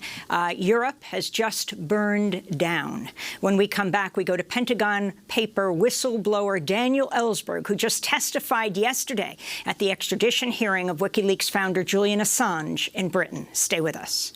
Europe has just burned down. When we come back, we go to Pentagon paper whistleblower Daniel Ellsberg, who just testified yesterday at the extradition hearing of WikiLeaks founder Julian Assange in Britain. Stay with us.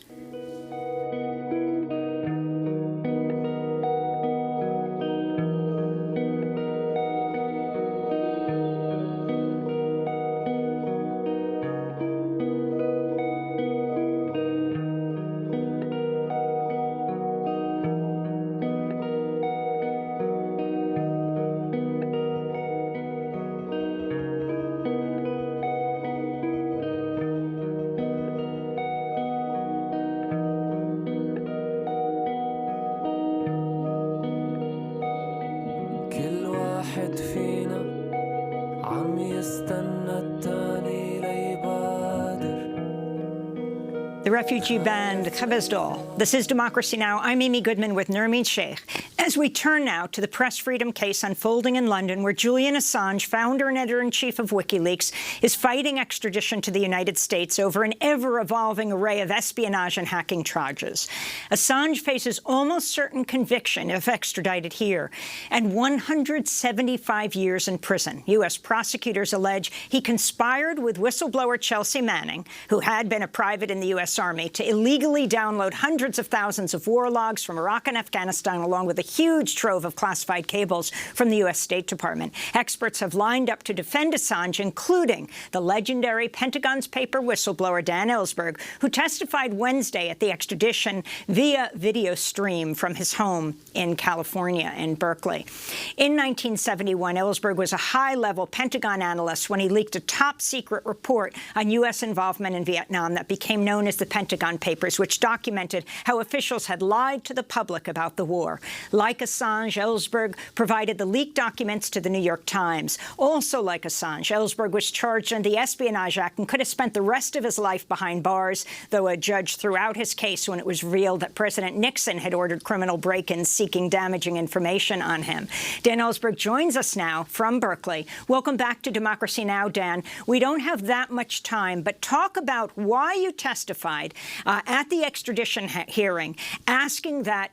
The refugee band Khabezdal. This is Democracy Now! I'm Amy Goodman with Nermeen Sheikh. As we turn now to the press freedom case unfolding in London, where Julian Assange, founder and editor-in-chief of WikiLeaks, is fighting extradition to the United States over an ever-evolving array of espionage and hacking charges. Assange faces almost certain conviction if extradited here, and 175 years in prison. U.S. prosecutors allege he conspired with whistleblower Chelsea Manning, who had been a private in the U.S. Army, to illegally download hundreds of thousands of war logs from Iraq and Afghanistan, along with a huge trove of classified cables from the U.S. State Department. Experts have lined up to defend Assange, including the legendary Pentagon's paper whistleblower Dan Ellsberg, who testified Wednesday at the extradition via video stream from his home in California, in Berkeley. In 1971, Ellsberg was a high-level Pentagon analyst when he leaked a top-secret report on U.S. involvement in Vietnam that became known as the Pentagon Papers, which documented how officials had lied to the public about the war. Like Assange, Ellsberg provided the leaked documents to the New York Times. Also like Assange, Ellsberg was charged under the Espionage Act and could have spent the rest of his life behind bars, though a judge threw out his case when it was revealed that President Nixon had ordered criminal break-ins seeking damaging information on him. Dan Ellsberg joins us now from Berkeley. Welcome back to Democracy Now!, Dan. We don't have that much time, but talk about why you testified at the extradition hearing, asking that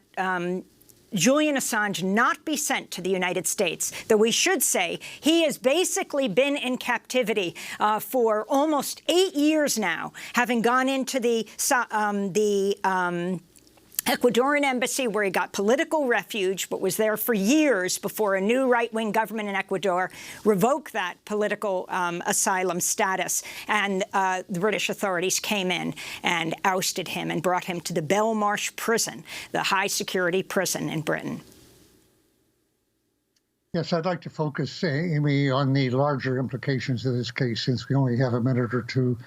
Julian Assange not be sent to the United States, though we should say he has basically been in captivity for almost 8 years now, having gone into the Ecuadorian embassy, where he got political refuge, but was there for years before a new right-wing government in Ecuador revoked that political asylum status. And the British authorities came in and ousted him and brought him to the Belmarsh prison, the high-security prison in Britain. Yes, I'd like to focus, Amy, on the larger implications of this case, since we only have a minute or two.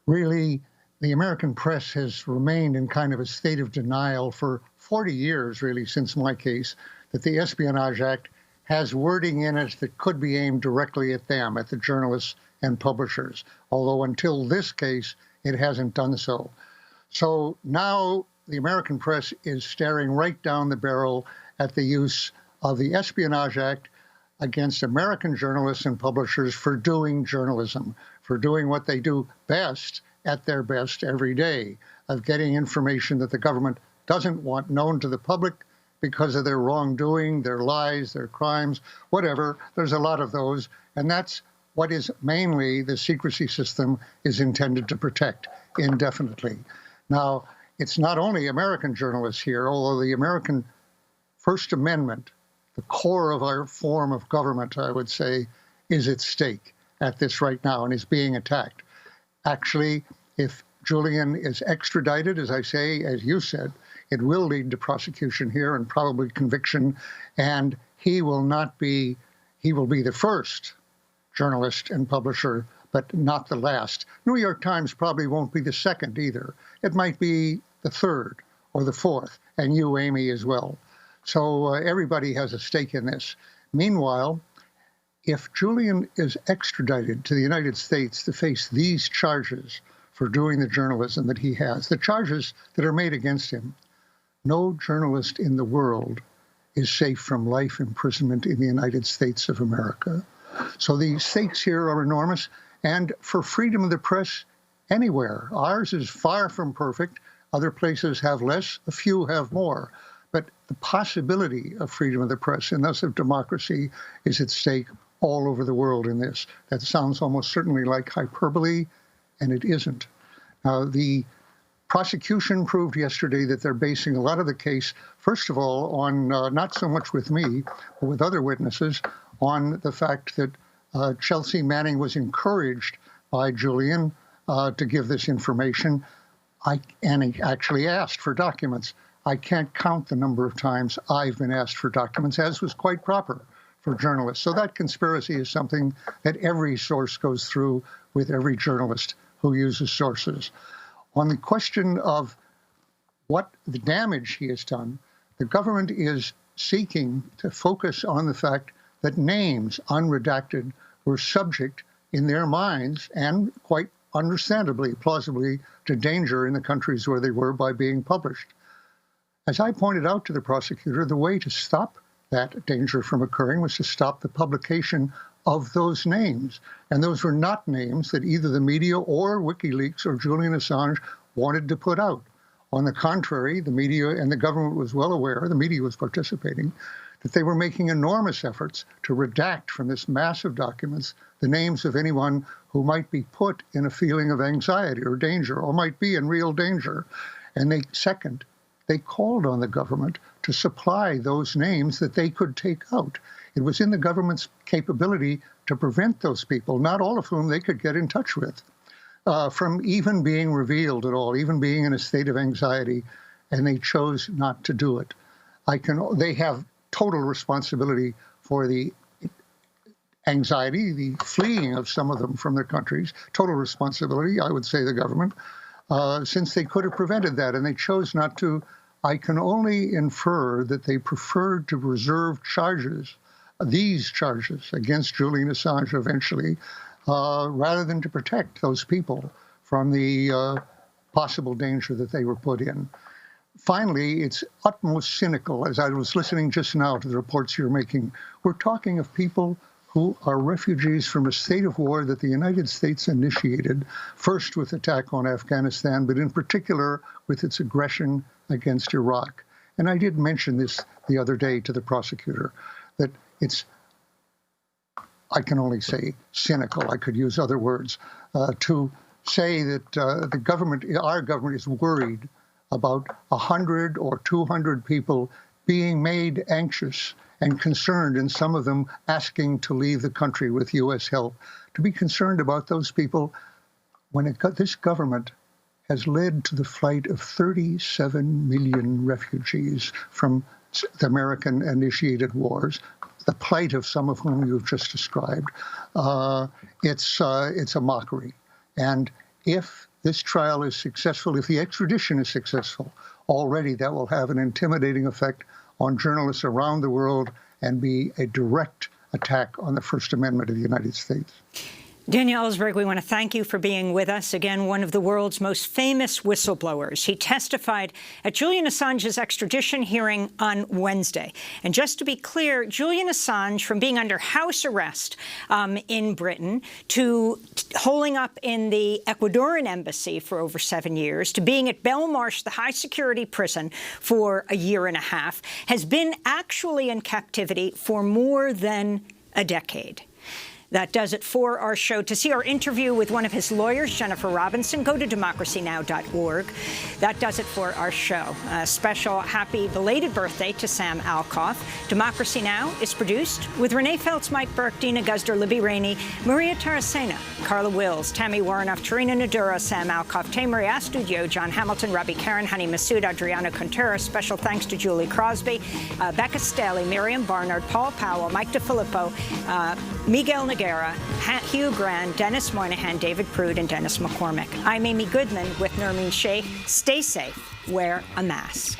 Really, the American press has remained in kind of a state of denial for 40 years, really, since my case, that the Espionage Act has wording in it that could be aimed directly at them, at the journalists and publishers, although until this case, it hasn't done so. So now the American press is staring right down the barrel at the use of the Espionage Act against American journalists and publishers for doing journalism, for doing what they do best, at their best every day, of getting information that the government doesn't want known to the public because of their wrongdoing, their lies, their crimes, whatever. There's a lot of those, and that's what is mainly the secrecy system is intended to protect indefinitely. Now, it's not only American journalists here, although the American First Amendment, the core of our form of government, I would say, is at stake at this right now and is being attacked. Actually, if Julian is extradited, as I say, as you said, it will lead to prosecution here and probably conviction, and he will be the first journalist and publisher, but not the last. New York Times probably won't be the second either. It might be the third or the fourth, and you, Amy, as well. So everybody has a stake in this. Meanwhile, if Julian is extradited to the United States to face these charges for doing the journalism that he has, the charges that are made against him, no journalist in the world is safe from life imprisonment in the United States of America. So the stakes here are enormous, and for freedom of the press anywhere. Ours is far from perfect. Other places have less, a few have more. But the possibility of freedom of the press, and thus of democracy, is at stake all over the world in this. That sounds almost certainly like hyperbole, and it isn't. The prosecution proved yesterday that they're basing a lot of the case, first of all, on not so much with me, but with other witnesses, on the fact that Chelsea Manning was encouraged by Julian to give this information, and he actually asked for documents. I can't count the number of times I've been asked for documents, as was quite proper for journalists. So that conspiracy is something that every source goes through with every journalist who uses sources. On the question of what the damage he has done, the government is seeking to focus on the fact that names, unredacted, were subject in their minds, and quite understandably, plausibly, to danger in the countries where they were by being published. As I pointed out to the prosecutor, the way to stop that danger from occurring was to stop the publication of those names. And those were not names that either the media or WikiLeaks or Julian Assange wanted to put out. On the contrary, the media and the government was well aware, the media was participating, that they were making enormous efforts to redact from this mass of documents the names of anyone who might be put in a feeling of anxiety or danger, or might be in real danger. And they called on the government to supply those names that they could take out. It was in the government's capability to prevent those people, not all of whom they could get in touch with, from even being revealed at all, even being in a state of anxiety, and they chose not to do it. They have total responsibility for the anxiety, the fleeing of some of them from their countries, total responsibility, I would say, the government, since they could have prevented that, and they chose not to. I can only infer that they preferred to reserve these charges against Julian Assange eventually, rather than to protect those people from the possible danger that they were put in. Finally, it's utmost cynical, as I was listening just now to the reports you're making. We're talking of people who are refugees from a state of war that the United States initiated, first with attack on Afghanistan, but in particular with its aggression against Iraq. And I did mention this the other day to the prosecutor, that it's, I can only say cynical, I could use other words, to say that our government is worried about 100 or 200 people being made anxious and concerned, and some of them asking to leave the country with U.S. help. To be concerned about those people when this government has led to the flight of 37 million refugees from the American-initiated wars, the plight of some of whom you've just described, it's a mockery. And if this trial is successful, if the extradition is successful, already that will have an intimidating effect on journalists around the world and be a direct attack on the First Amendment of the United States. Daniel Ellsberg, we want to thank you for being with us. Again, one of the world's most famous whistleblowers. He testified at Julian Assange's extradition hearing on Wednesday. And just to be clear, Julian Assange, from being under house arrest in Britain to holing up in the Ecuadorian embassy for over 7 years, to being at Belmarsh, the high-security prison, for a year and a half, has been actually in captivity for more than a decade. That does it for our show. To see our interview with one of his lawyers, Jennifer Robinson, go to democracynow.org. That does it for our show. A special happy belated birthday to Sam Alcoff. Democracy Now! Is produced with Renee Feltz, Mike Burke, Dina Guzder, Libby Rainey, Maria Taracena, Carla Wills, Tammy Warrenoff, Tarina Nadura, Sam Alcoff, Tamari Astudio, John Hamilton, Robbie Karen, Honey Massoud, Adriana Contreras. Special thanks to Julie Crosby, Becca Staley, Miriam Barnard, Paul Powell, Mike DeFilippo, Miguel Noguera, Hugh Grand, Dennis Moynihan, David Prude, and Dennis McCormick. I'm Amy Goodman with Nermeen Sheikh. Stay safe. Wear a mask.